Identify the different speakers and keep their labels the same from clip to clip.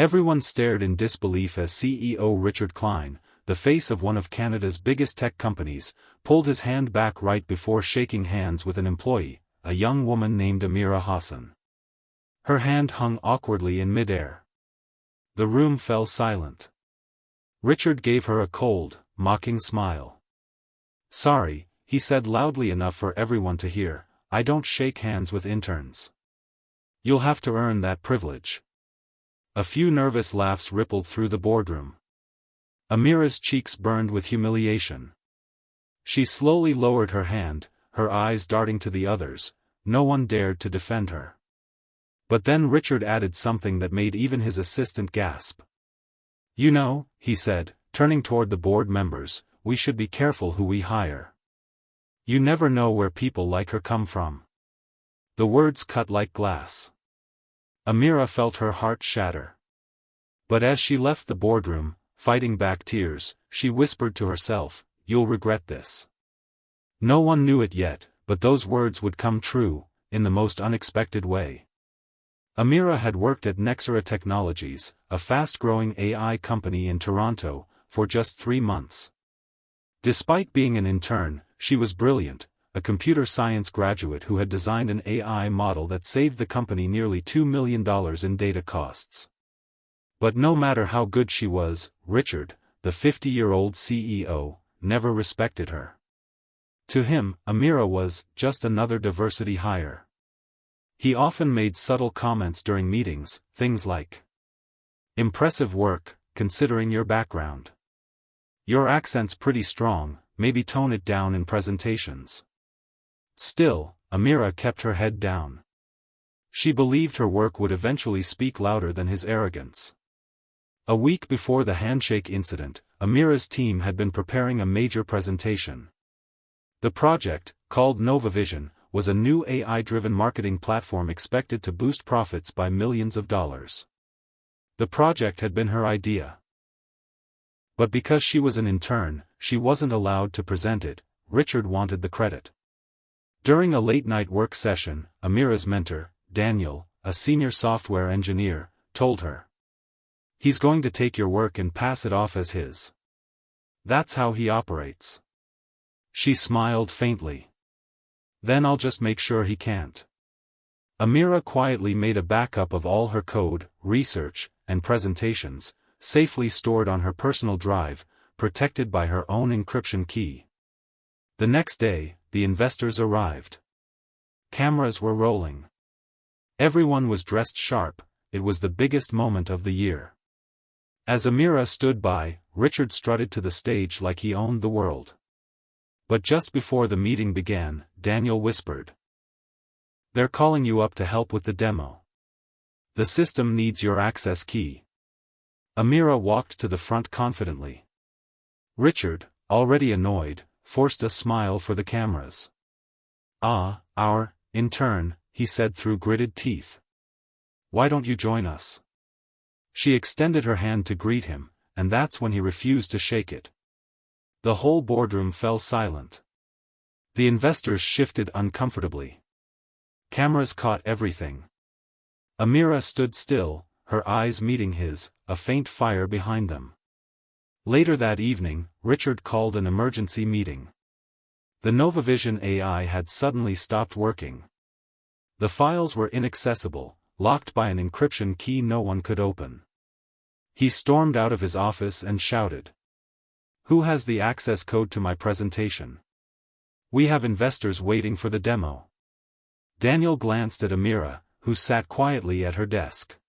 Speaker 1: Everyone stared in disbelief as CEO Richard Klein, the face of one of Canada's biggest tech companies, pulled his hand back right before shaking hands with an employee, a young woman named Amira Hassan. Her hand hung awkwardly in midair. The room fell silent. Richard gave her a cold, mocking smile. "Sorry," he said loudly enough for everyone to hear, "I don't shake hands with interns. You'll have to earn that privilege." A few nervous laughs rippled through the boardroom. Amira's cheeks burned with humiliation. She slowly lowered her hand, her eyes darting to the others. No one dared to defend her. But then Richard added something that made even his assistant gasp. "You know," he said, turning toward the board members, "we should be careful who we hire. You never know where people like her come from." The words cut like glass. Amira felt her heart shatter. But as she left the boardroom, fighting back tears, she whispered to herself, "You'll regret this." No one knew it yet, but those words would come true, in the most unexpected way. Amira had worked at Nexera Technologies, a fast-growing AI company in Toronto, for just 3 months. Despite being an intern, she was brilliant, a computer science graduate who had designed an AI model that saved the company nearly $2 million in data costs. But no matter how good she was, Richard, the 50-year-old CEO, never respected her. To him, Amira was just another diversity hire. He often made subtle comments during meetings, things like, "Impressive work, considering your background. Your accent's pretty strong, maybe tone it down in presentations." Still, Amira kept her head down. She believed her work would eventually speak louder than his arrogance. A week before the handshake incident, Amira's team had been preparing a major presentation. The project, called Motivational, was a new AI-driven marketing platform expected to boost profits by millions of dollars. The project had been her idea. But because she was an intern, she wasn't allowed to present it. Richard wanted the credit. During a late-night work session, Amira's mentor, Daniel, a senior software engineer, told her, "He's going to take your work and pass it off as his. That's how he operates." She smiled faintly. "Then I'll just make sure he can't." Amira quietly made a backup of all her code, research, and presentations, safely stored on her personal drive, protected by her own encryption key. The next day, the investors arrived. Cameras were rolling. Everyone was dressed sharp. It was the biggest moment of the year. As Amira stood by, Richard strutted to the stage like he owned the world. But just before the meeting began, Daniel whispered, "They're calling you up to help with the demo. The system needs your access key." Amira walked to the front confidently. Richard, already annoyed, forced a smile for the cameras. "Ah, our intern," he said through gritted teeth. "Why don't you join us?" She extended her hand to greet him, and that's when he refused to shake it. The whole boardroom fell silent. The investors shifted uncomfortably. Cameras caught everything. Amira stood still, her eyes meeting his, a faint fire behind them. Later that evening, Richard called an emergency meeting. The Motivational AI had suddenly stopped working. The files were inaccessible, locked by an encryption key no one could open. He stormed out of his office and shouted, "Who has the access code to my presentation? We have investors waiting for the demo." Daniel glanced at Amira, who sat quietly at her desk.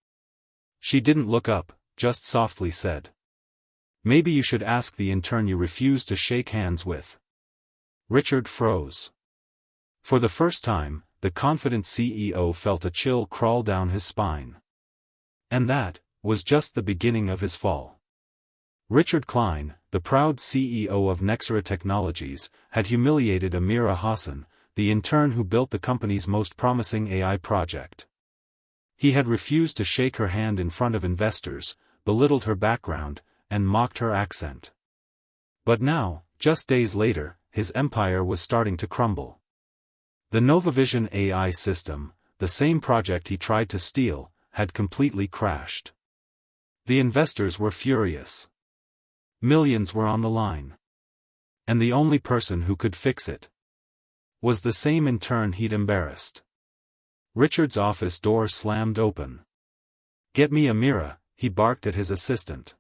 Speaker 1: She didn't look up, just softly said, "Maybe you should ask the intern you refused to shake hands with." Richard froze. For the first time, the confident CEO felt a chill crawl down his spine. And that was just the beginning of his fall. Richard Klein, the proud CEO of Nexera Technologies, had humiliated Amira Hassan, the intern who built the company's most promising AI project. He had refused to shake her hand in front of investors, belittled her background, and mocked her accent. But now, just days later, his empire was starting to crumble. The Motivational AI system, the same project he tried to steal, had completely crashed. The investors were furious. Millions were on the line. And the only person who could fix it was the same intern he'd embarrassed. Richard's office door slammed open. "Get me Amira," he barked at his assistant.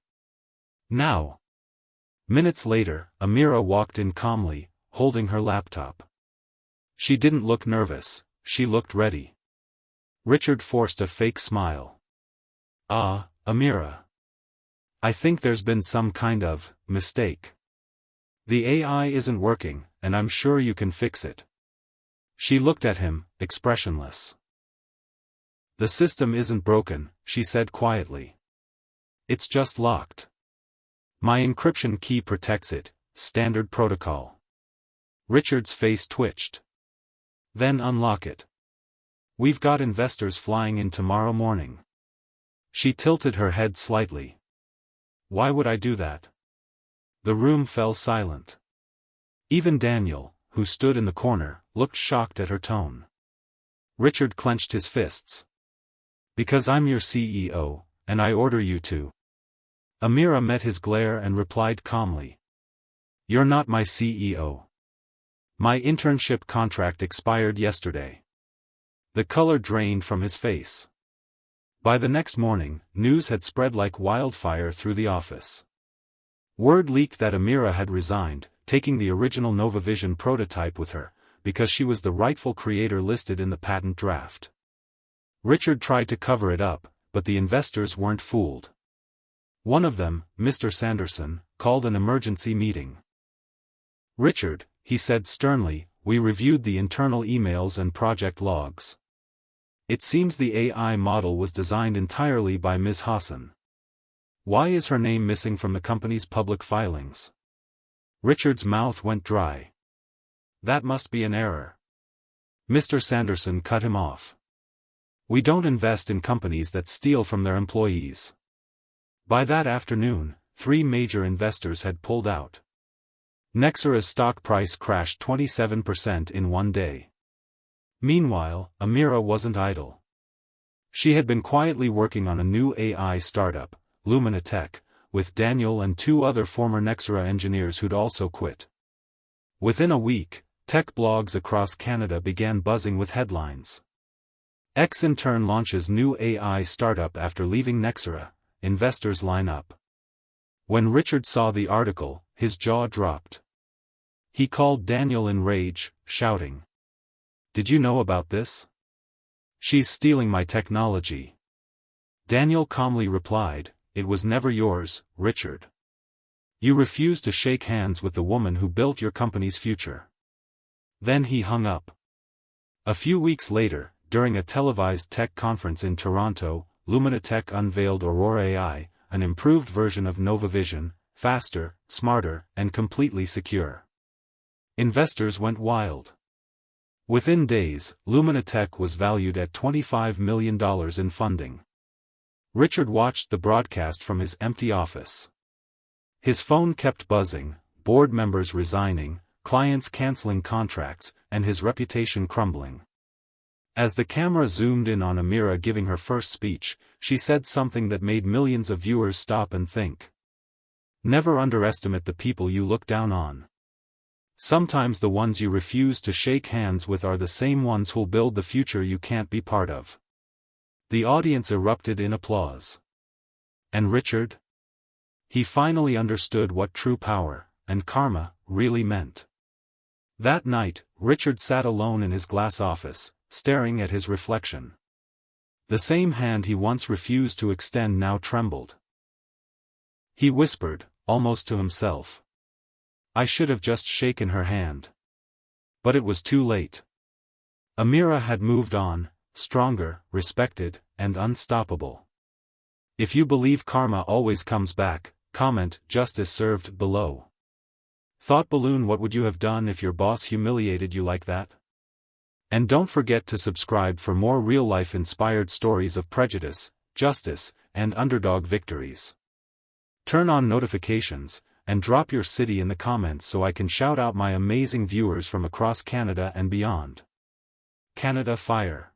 Speaker 1: "Now." Minutes later, Amira walked in calmly, holding her laptop. She didn't look nervous, she looked ready. Richard forced a fake smile. "Ah, Amira. I think there's been some kind of mistake. The AI isn't working, and I'm sure you can fix it." She looked at him, expressionless. "The system isn't broken," she said quietly. "It's just locked. My encryption key protects it, standard protocol." Richard's face twitched. "Then unlock it. We've got investors flying in tomorrow morning." She tilted her head slightly. "Why would I do that?" The room fell silent. Even Daniel, who stood in the corner, looked shocked at her tone. Richard clenched his fists. "Because I'm your CEO, and I order you to." Amira met his glare and replied calmly. "You're not my CEO. My internship contract expired yesterday." The color drained from his face. By the next morning, news had spread like wildfire through the office. Word leaked that Amira had resigned, taking the original NovaVision prototype with her, because she was the rightful creator listed in the patent draft. Richard tried to cover it up, but the investors weren't fooled. One of them, Mr. Sanderson, called an emergency meeting. "Richard," he said sternly, "we reviewed the internal emails and project logs. It seems the AI model was designed entirely by Ms. Hassan. Why is her name missing from the company's public filings?" Richard's mouth went dry. "That must be an error." Mr. Sanderson cut him off. "We don't invest in companies that steal from their employees." By that afternoon, 3 major investors had pulled out. Nexera's stock price crashed 27% in one day. Meanwhile, Amira wasn't idle. She had been quietly working on a new AI startup, Luminatech, with Daniel and 2 other former Nexera engineers who'd also quit. Within a week, tech blogs across Canada began buzzing with headlines. Ex-intern launches new AI startup after leaving Nexera, investors line up. When Richard saw the article, his jaw dropped. He called Daniel in rage, shouting, "Did you know about this? She's stealing my technology." Daniel calmly replied, "It was never yours, Richard. You refused to shake hands with the woman who built your company's future." Then he hung up. A few weeks later, during a televised tech conference in Toronto, Luminatech unveiled Aurora AI, an improved version of NovaVision, faster, smarter, and completely secure. Investors went wild. Within days, Luminatech was valued at $25 million in funding. Richard watched the broadcast from his empty office. His phone kept buzzing, board members resigning, clients canceling contracts, and his reputation crumbling. As the camera zoomed in on Amira giving her first speech, she said something that made millions of viewers stop and think. "Never underestimate the people you look down on. Sometimes the ones you refuse to shake hands with are the same ones who'll build the future you can't be part of." The audience erupted in applause. And Richard? He finally understood what true power, and karma, really meant. That night, Richard sat alone in his glass office, staring at his reflection. The same hand he once refused to extend now trembled. He whispered, almost to himself, "I should have just shaken her hand." But it was too late. Amira had moved on, stronger, respected, and unstoppable. If you believe karma always comes back, comment "Justice served" below. Thought balloon: what would you have done if your boss humiliated you like that? And don't forget to subscribe for more real-life inspired stories of prejudice, justice, and underdog victories. Turn on notifications, and drop your city in the comments so I can shout out my amazing viewers from across Canada and beyond. Canada Fire.